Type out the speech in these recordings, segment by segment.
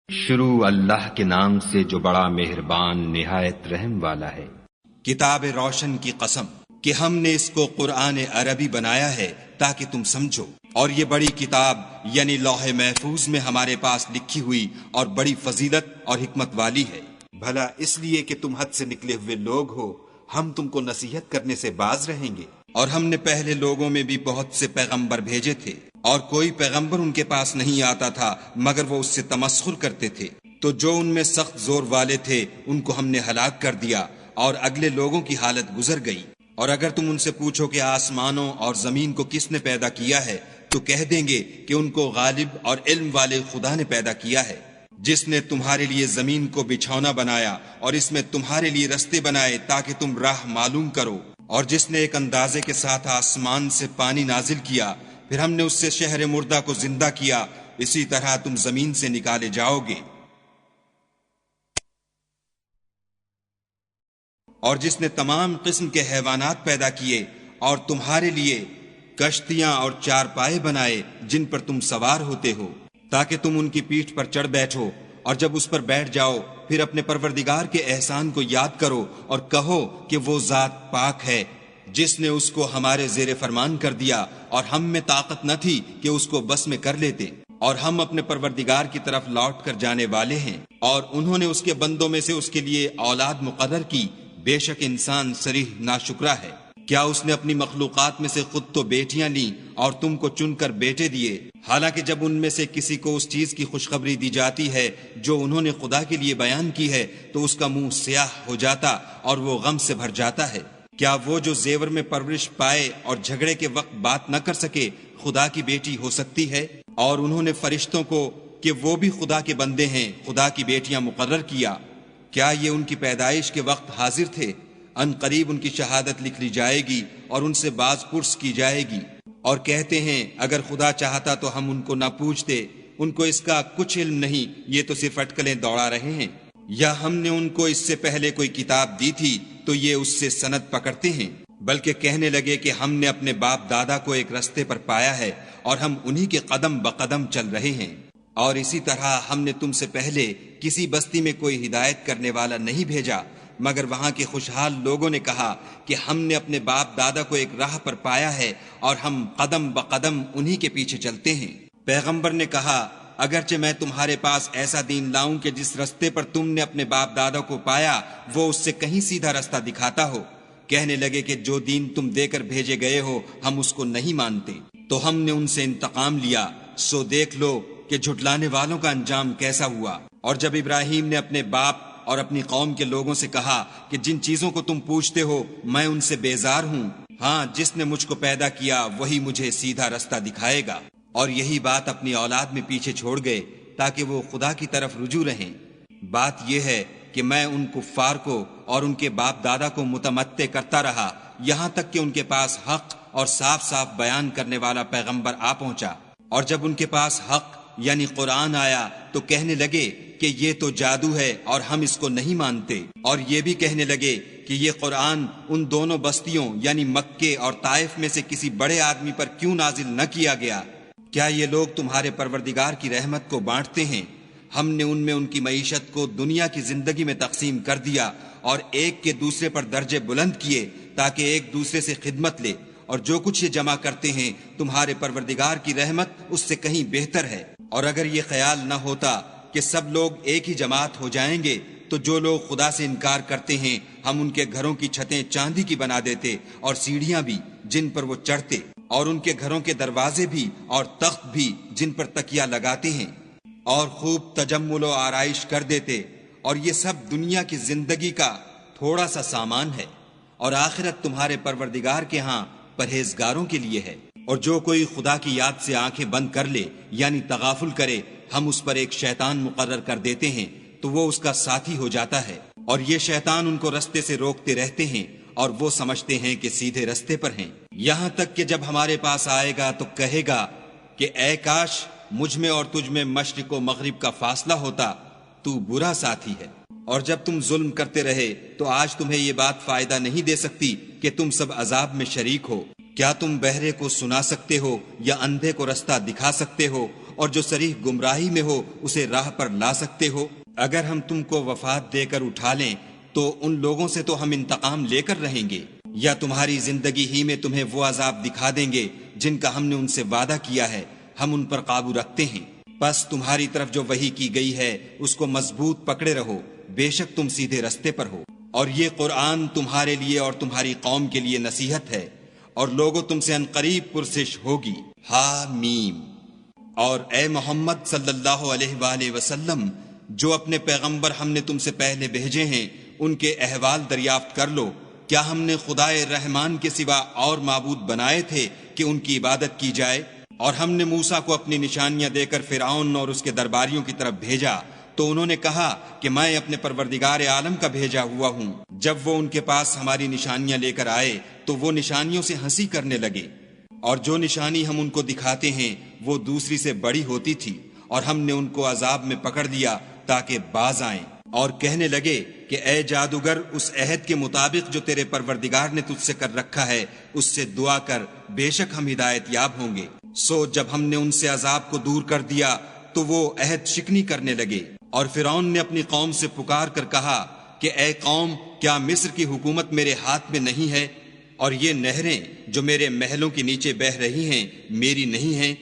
شروع اللہ کے نام سے جو بڑا مہربان نہایت رحم والا ہے۔ کتاب روشن کی قسم کہ ہم نے اس کو قرآن عربی بنایا ہے تاکہ تم سمجھو، اور یہ بڑی کتاب یعنی لوح محفوظ میں ہمارے پاس لکھی ہوئی اور بڑی فضیلت اور حکمت والی ہے، بھلا اس لیے کہ تم حد سے نکلے ہوئے لوگ ہو ہم تم کو نصیحت کرنے سے باز رہیں گے۔ اور ہم نے پہلے لوگوں میں بھی بہت سے پیغمبر بھیجے تھے، اور کوئی پیغمبر ان کے پاس نہیں آتا تھا مگر وہ اس سے تمسخر کرتے تھے، تو جو ان میں سخت زور والے تھے ان کو ہم نے ہلاک کر دیا، اور اگلے لوگوں کی حالت گزر گئی۔ اور اگر تم ان سے پوچھو کہ آسمانوں اور زمین کو کس نے پیدا کیا ہے تو کہہ دیں گے کہ ان کو غالب اور علم والے خدا نے پیدا کیا ہے، جس نے تمہارے لیے زمین کو بچھونا بنایا اور اس میں تمہارے لیے رستے بنائے تاکہ تم راہ معلوم کرو، اور جس نے ایک اندازے کے ساتھ آسمان سے پانی نازل کیا، پھر ہم نے اس سے شہر مردہ کو زندہ کیا، اسی طرح تم زمین سے نکالے جاؤ گے۔ اور جس نے تمام قسم کے حیوانات پیدا کیے اور تمہارے لیے کشتیاں اور چارپائے بنائے جن پر تم سوار ہوتے ہو تاکہ تم ان کی پیٹھ پر چڑھ بیٹھو، اور جب اس پر بیٹھ جاؤ پھر اپنے پروردگار کے احسان کو یاد کرو اور کہو کہ وہ ذات پاک ہے جس نے اس کو ہمارے زیر فرمان کر دیا اور ہم میں طاقت نہ تھی کہ اس کو بس میں کر لیتے، اور ہم اپنے پروردگار کی طرف لوٹ کر جانے والے ہیں، اور انہوں نے اس کے بندوں میں سے اس کے لیے اولاد مقرر کی، بے شک انسان صریح ناشکرا ہے۔ کیا اس نے اپنی مخلوقات میں سے خود تو بیٹیاں لیں اور تم کو چن کر بیٹے دیے، حالانکہ جب ان میں سے کسی کو اس چیز کی خوشخبری دی جاتی ہے جو انہوں نے خدا کے لیے بیان کی ہے تو اس کا منہ سیاہ ہو جاتا اور وہ غم سے بھر جاتا ہے۔ کیا وہ جو زیور میں پرورش پائے اور جھگڑے کے وقت بات نہ کر سکے خدا کی بیٹی ہو سکتی ہے؟ اور انہوں نے فرشتوں کو کہ وہ بھی خدا کے بندے ہیں خدا کی بیٹیاں مقرر کیا، کیا یہ ان کی پیدائش کے وقت حاضر تھے؟ ان قریب ان کی شہادت لکھ لی جائے گی اور ان سے باز پرس کی جائے گی، اور کہتے ہیں اگر خدا چاہتا تو ہم ان کو نہ پوچھتے، ان کو اس کا کچھ علم نہیں، یہ تو صرف اٹکلیں دوڑا رہے ہیں۔ یا ہم نے ان کو اس سے پہلے کوئی کتاب دی تھی تو یہ اس سے سند پکڑتے ہیں، بلکہ کہنے لگے کہ ہم نے اپنے باپ دادا کو ایک رستے پر پایا ہے اور ہم انہی کے قدم بقدم چل رہے ہیں۔ اور اسی طرح ہم نے تم سے پہلے کسی بستی میں کوئی ہدایت کرنے والا نہیں بھیجا مگر وہاں کے خوشحال لوگوں نے کہا کہ ہم نے اپنے باپ دادا کو ایک راہ پر پایا ہے اور ہم قدم بقدم انہی کے پیچھے چلتے ہیں۔ پیغمبر نے کہا اگرچہ میں تمہارے پاس ایسا دین لاؤں کہ جس رستے پر تم نے اپنے باپ دادا کو پایا وہ اس سے کہیں سیدھا رستہ دکھاتا ہو، کہنے لگے کہ جو دین تم دے کر بھیجے گئے ہو ہم اس کو نہیں مانتے، تو ہم نے ان سے انتقام لیا، سو دیکھ لو کہ جھٹلانے والوں کا انجام کیسا ہوا۔ اور جب ابراہیم نے اپنے باپ اور اپنی قوم کے لوگوں سے کہا کہ جن چیزوں کو تم پوچھتے ہو میں ان سے بیزار ہوں، ہاں جس نے مجھ کو پیدا کیا وہی مجھے سیدھا رستہ دکھائے گا، اور یہی بات اپنی اولاد میں پیچھے چھوڑ گئے تاکہ وہ خدا کی طرف رجوع رہیں۔ بات یہ ہے کہ میں ان کفار کو اور ان کے باپ دادا کو متمتع کرتا رہا یہاں تک کہ ان کے پاس حق اور صاف صاف بیان کرنے والا پیغمبر آ پہنچا، اور جب ان کے پاس حق یعنی قرآن آیا تو کہنے لگے کہ یہ تو جادو ہے اور ہم اس کو نہیں مانتے، اور یہ بھی کہنے لگے کہ یہ قرآن ان دونوں بستیوں یعنی مکے اور طائف میں سے کسی بڑے آدمی پر کیوں نازل نہ کیا گیا؟ کیا یہ لوگ تمہارے پروردگار کی رحمت کو بانٹتے ہیں؟ ہم نے ان میں ان کی معیشت کو دنیا کی زندگی میں تقسیم کر دیا اور ایک کے دوسرے پر درجے بلند کیے تاکہ ایک دوسرے سے خدمت لے، اور جو کچھ یہ جمع کرتے ہیں تمہارے پروردگار کی رحمت اس سے کہیں بہتر ہے۔ اور اگر یہ خیال نہ ہوتا کہ سب لوگ ایک ہی جماعت ہو جائیں گے تو جو لوگ خدا سے انکار کرتے ہیں ہم ان کے گھروں کی چھتیں چاندی کی بنا دیتے اور سیڑھیاں بھی جن پر وہ چڑھتے، اور ان کے گھروں کے دروازے بھی اور تخت بھی جن پر تکیہ لگاتے ہیں، اور خوب تجمل و آرائش کر دیتے، اور یہ سب دنیا کی زندگی کا تھوڑا سا سامان ہے، اور آخرت تمہارے پروردگار کے ہاں پرہیزگاروں کے لیے ہے۔ اور جو کوئی خدا کی یاد سے آنکھیں بند کر لے یعنی تغافل کرے ہم اس پر ایک شیطان مقرر کر دیتے ہیں تو وہ اس کا ساتھی ہو جاتا ہے، اور یہ شیطان ان کو رستے سے روکتے رہتے ہیں اور وہ سمجھتے ہیں کہ سیدھے رستے پر ہیں، یہاں تک کہ جب ہمارے پاس آئے گا تو کہے گا کہ اے کاش مجھ میں اور تجھ میں مشرق و مغرب کا فاصلہ ہوتا، تو برا ساتھی ہے۔ اور جب تم ظلم کرتے رہے تو آج تمہیں یہ بات فائدہ نہیں دے سکتی کہ تم سب عذاب میں شریک ہو۔ کیا تم بہرے کو سنا سکتے ہو یا اندھے کو رستہ دکھا سکتے ہو؟ اور جو صریح گمراہی میں ہو اسے راہ پر لا سکتے ہو؟ اگر ہم تم کو وفات دے کر اٹھا لیں تو ان لوگوں سے تو ہم انتقام لے کر رہیں گے، یا تمہاری زندگی ہی میں تمہیں وہ عذاب دکھا دیں گے جن کا ہم نے ان سے وعدہ کیا ہے، ہم ان پر قابو رکھتے ہیں۔ پس تمہاری طرف جو وحی کی گئی ہے اس کو مضبوط پکڑے رہو، بے شک تم سیدھے رستے پر ہو۔ اور یہ قرآن تمہارے لیے اور تمہاری قوم کے لیے نصیحت ہے، اور لوگوں تم سے عنقریب پرسش ہوگی۔ حامیم۔ اور اے محمد صلی اللہ علیہ وآلہ وسلم، جو اپنے پیغمبر ہم نے تم سے پہلے بھیجے ہیں ان کے احوال دریافت کر لو۔ کیا ہم نے خدائے رحمان کے سوا اور معبود بنائے تھے کہ ان کی عبادت کی جائے؟ اور ہم نے موسیٰ کو اپنی نشانیاں دے کر فرعون اور اس کے درباریوں کی طرف بھیجا، تو انہوں نے کہا کہ میں اپنے پروردگار عالم کا بھیجا ہوا ہوں۔ جب وہ ان کے پاس ہماری نشانیاں لے کر آئے تو وہ نشانیوں سے ہنسی کرنے لگے، اور جو نشانی ہم ان کو دکھاتے ہیں وہ دوسری سے بڑی ہوتی تھی، اور ہم نے ان کو عذاب میں پکڑ لیا تاکہ باز آئیں، اور کہنے لگے کہ اے جادوگر، اس عہد کے مطابق جو تیرے پروردگار نے تجھ سے کر رکھا ہے اس سے دعا کر، بے شک ہم ہدایت یاب ہوں گے۔ سو جب ہم نے ان سے عذاب کو دور کر دیا تو وہ عہد شکنی کرنے لگے، اور فرعون نے اپنی قوم سے پکار کر کہا کہ اے قوم، کیا مصر کی حکومت میرے ہاتھ میں نہیں ہے، اور یہ نہریں جو میرے محلوں کے نیچے بہہ رہی ہیں میری نہیں ہیں؟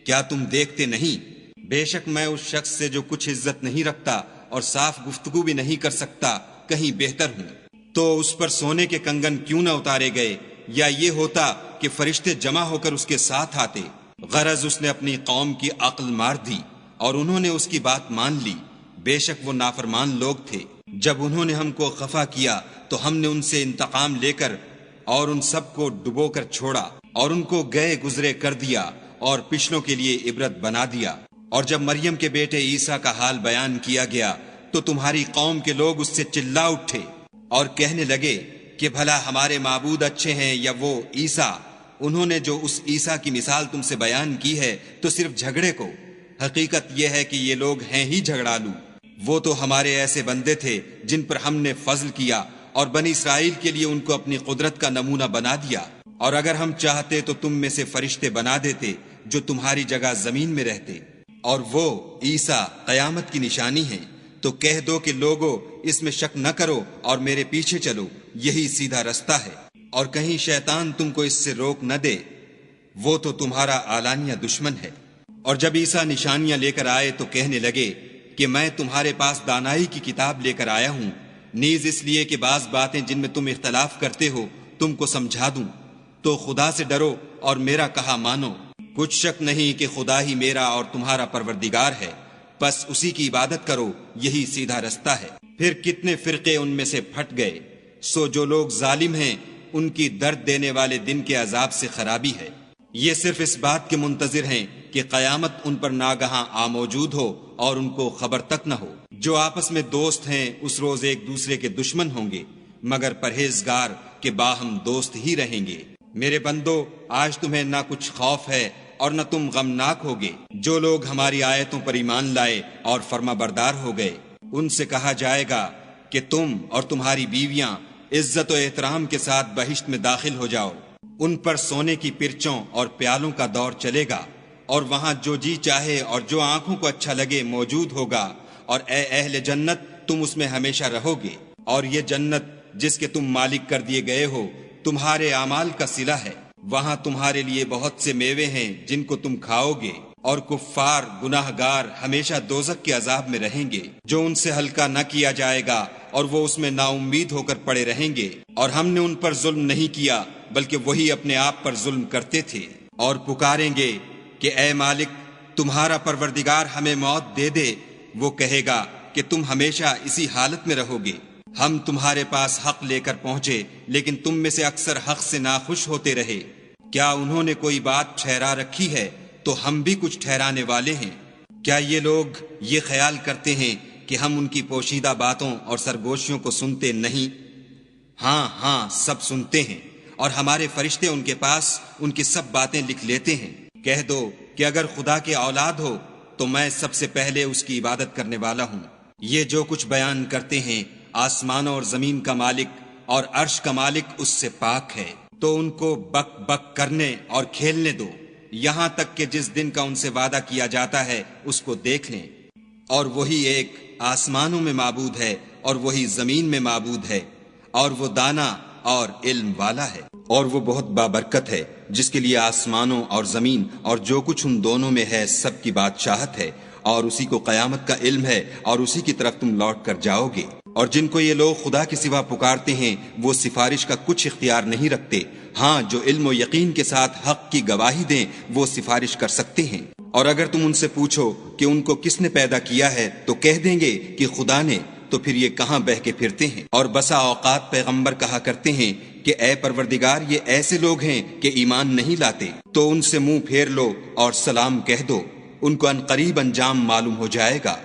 کیا تم دیکھتے نہیں؟ بے شک میں اس شخص سے جو کچھ عزت نہیں رکھتا اور صاف گفتگو بھی نہیں کر سکتا کہیں بہتر ہوں۔ تو اس پر سونے کے کنگن کیوں نہ اتارے گئے، یا یہ ہوتا کہ فرشتے جمع ہو کر اس کے ساتھ آتے؟ غرض اس نے اپنی قوم کی عقل مار دی اور انہوں نے اس کی بات مان لی، بے شک وہ نافرمان لوگ تھے۔ جب انہوں نے ہم کو خفا کیا تو ہم نے ان سے انتقام لے کر اور ان سب کو ڈبو کر چھوڑا، اور ان کو گئے گزرے کر دیا اور پچھلوں کے لیے عبرت بنا دیا۔ اور جب مریم کے بیٹے عیسیٰ کا حال بیان کیا گیا تو تمہاری قوم کے لوگ اس سے چلا اٹھے اور کہنے لگے کہ بھلا ہمارے معبود اچھے ہیں یا وہ عیسیٰ؟ انہوں نے جو اس عیسیٰ کی مثال تم سے بیان کی ہے تو صرف جھگڑے کو۔ حقیقت یہ ہے کہ یہ لوگ ہیں ہی جھگڑالو۔ وہ تو ہمارے ایسے بندے تھے جن پر ہم نے فضل کیا، اور بنی اسرائیل کے لیے ان کو اپنی قدرت کا نمونہ بنا دیا۔ اور اگر ہم چاہتے تو تم میں سے فرشتے بنا دیتے جو تمہاری جگہ زمین میں رہتے، اور وہ عیسیٰ قیامت کی نشانی ہیں۔ تو کہہ دو کہ لوگو اس میں شک نہ کرو اور میرے پیچھے چلو، یہی سیدھا رستہ ہے، اور کہیں شیطان تم کو اس سے روک نہ دے، وہ تو تمہارا اعلانیہ دشمن ہے۔ اور جب عیسیٰ نشانیاں لے کر آئے تو کہنے لگے کہ میں تمہارے پاس دانائی کی کتاب لے کر آیا ہوں، نیز اس لیے کہ بعض باتیں جن میں تم اختلاف کرتے ہو تم کو سمجھا دوں۔ تو خدا سے ڈرو اور میرا کہا مانو، کچھ شک نہیں کہ خدا ہی میرا اور تمہارا پروردگار ہے، بس اسی کی عبادت کرو، یہی سیدھا رستہ ہے۔ پھر کتنے فرقے ان میں سے پھٹ گئے۔ سو جو لوگ ظالم ہیں ان کی درد دینے والے دن کے عذاب سے خرابی ہے۔ یہ صرف اس بات کے منتظر ہیں کہ قیامت ان پر ناگہاں آ موجود ہو اور ان کو خبر تک نہ ہو۔ جو آپس میں دوست ہیں اس روز ایک دوسرے کے دشمن ہوں گے، مگر پرہیزگار کے باہم دوست ہی رہیں گے۔ میرے بندو، آج تمہیں نہ کچھ خوف ہے اور نہ تم غمناک ہوگے۔ جو لوگ ہماری آیتوں پر ایمان لائے اور فرما بردار ہو گئے، ان سے کہا جائے گا کہ تم اور تمہاری بیویاں عزت و احترام کے ساتھ بہشت میں داخل ہو جاؤ۔ ان پر سونے کی پرچوں اور پیالوں کا دور چلے گا، اور وہاں جو جی چاہے اور جو آنکھوں کو اچھا لگے موجود ہوگا، اور اے اہل جنت تم اس میں ہمیشہ رہو گے۔ اور یہ جنت جس کے تم مالک کر دیے گئے ہو تمہارے اعمال کا صلہ ہے، وہاں تمہارے لیے بہت سے میوے ہیں جن کو تم کھاؤ گے، اور کفار گناہ گار ہمیشہ دوزخ کے عذاب میں رہیں گے جو ان سے ہلکا نہ کیا جائے گا، اور وہ اس میں نا امید ہو کر پڑے رہیں گے۔ اور ہم نے ان پر ظلم نہیں کیا بلکہ وہی اپنے آپ پر ظلم کرتے تھے۔ اور پکاریں گے کہ اے مالک تمہارا پروردگار ہمیں موت دے دے، وہ کہے گا کہ تم ہمیشہ اسی حالت میں رہو گے۔ ہم تمہارے پاس حق لے کر پہنچے لیکن تم میں سے اکثر حق سے ناخوش ہوتے رہے۔ کیا انہوں نے کوئی بات ٹھہرا رکھی ہے تو ہم بھی کچھ ٹھہرانے والے ہیں۔ کیا یہ لوگ یہ خیال کرتے ہیں کہ ہم ان کی پوشیدہ باتوں اور سرگوشیوں کو سنتے نہیں؟ ہاں ہاں سب سنتے ہیں، اور ہمارے فرشتے ان کے پاس ان کی سب باتیں لکھ لیتے ہیں۔ کہہ دو کہ اگر خدا کے اولاد ہو تو میں سب سے پہلے اس کی عبادت کرنے والا ہوں۔ یہ جو کچھ بیان کرتے ہیں آسمانوں اور زمین کا مالک اور عرش کا مالک اس سے پاک ہے، تو ان کو بک بک کرنے اور کھیلنے دو، یہاں تک کہ جس دن کا ان سے وعدہ کیا جاتا ہے اس کو دیکھ لیں، اور وہی ایک آسمانوں میں معبود ہے اور وہی زمین میں معبود ہے، اور وہ دانا اور علم والا ہے، اور وہ بہت بابرکت ہے، جس کے لیے آسمانوں اور زمین اور جو کچھ ان دونوں میں ہے سب کی بادشاہت ہے، اور اسی کو قیامت کا علم ہے، اور اسی کی طرف تم لوٹ کر جاؤ گے۔ اور جن کو یہ لوگ خدا کے سوا پکارتے ہیں وہ سفارش کا کچھ اختیار نہیں رکھتے، ہاں جو علم و یقین کے ساتھ حق کی گواہی دیں وہ سفارش کر سکتے ہیں۔ اور اگر تم ان سے پوچھو کہ ان کو کس نے پیدا کیا ہے تو کہہ دیں گے کہ خدا نے، تو پھر یہ کہاں بہہ کے پھرتے ہیں۔ اور بسا اوقات پیغمبر کہا کرتے ہیں کہ اے پروردگار یہ ایسے لوگ ہیں کہ ایمان نہیں لاتے، تو ان سے منہ پھیر لو اور سلام کہہ دو، ان کو عنقریب انجام معلوم ہو جائے گا۔